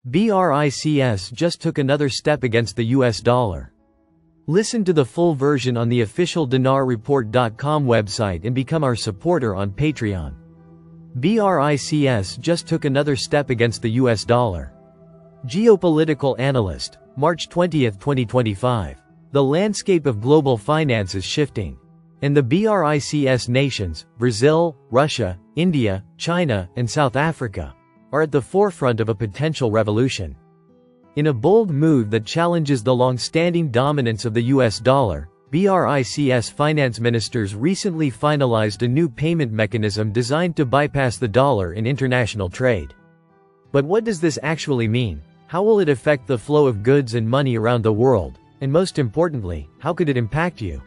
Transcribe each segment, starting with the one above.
BRICS just took another step against the US dollar. Listen to the full version on the official dinarreport.com website and become our supporter on Patreon. BRICS just took another step against the US dollar. Geopolitical Analyst, March 20, 2025. The landscape of global finance is shifting. And the BRICS nations, Brazil, Russia, India, China, and South Africa, are at the forefront of a potential revolution. In a bold move that challenges the long-standing dominance of the US dollar, BRICS finance ministers recently finalized a new payment mechanism designed to bypass the dollar in international trade. But what does this actually mean? How will it affect the flow of goods and money around the world? And most importantly, how could it impact you?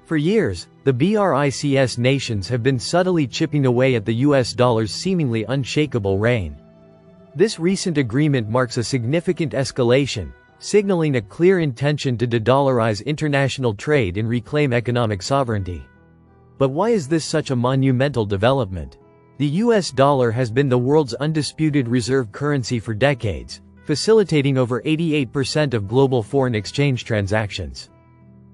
For years, the BRICS nations have been subtly chipping away at the US dollar's seemingly unshakable reign. This recent agreement marks a significant escalation, signaling a clear intention to de-dollarize international trade and reclaim economic sovereignty. But why is this such a monumental development? The US dollar has been the world's undisputed reserve currency for decades, facilitating over 88% of global foreign exchange transactions.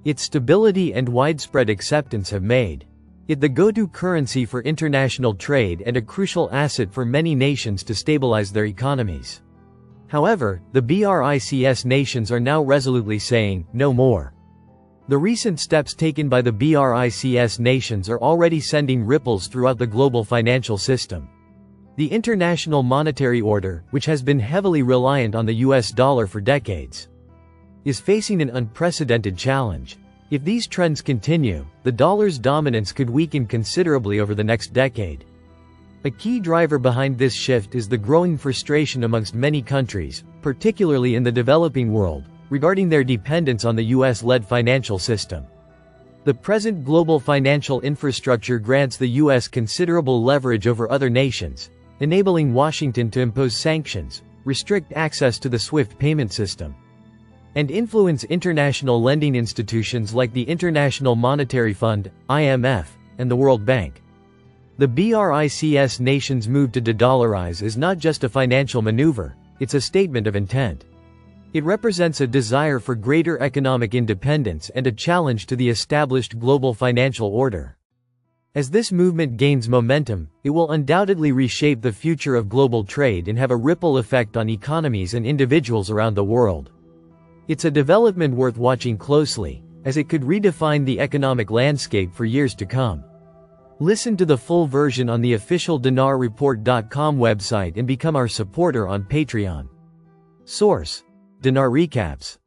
Its stability and widespread acceptance have made it the go-to currency for international trade and a crucial asset for many nations to stabilize their economies. However, the BRICS nations are now resolutely saying, no more. The recent steps taken by the BRICS nations are already sending ripples throughout the global financial system. The International Monetary Order, which has been heavily reliant on the US dollar for decades, is facing an unprecedented challenge. If these trends continue, the dollar's dominance could weaken considerably over the next decade. A key driver behind this shift is the growing frustration amongst many countries, particularly in the developing world, regarding their dependence on the US-led financial system. The present global financial infrastructure grants the US considerable leverage over other nations, enabling Washington to impose sanctions, restrict access to the SWIFT payment system, and influence international lending institutions like the International Monetary Fund, IMF, and the World Bank. The BRICS nations' move to de-dollarize is not just a financial maneuver, it's a statement of intent. It represents a desire for greater economic independence and a challenge to the established global financial order. As this movement gains momentum, it will undoubtedly reshape the future of global trade and have a ripple effect on economies and individuals around the world. It's a development worth watching closely, as it could redefine the economic landscape for years to come. Listen to the full version on the official dinarreport.com website and become our supporter on Patreon. Source: Dinar Recaps.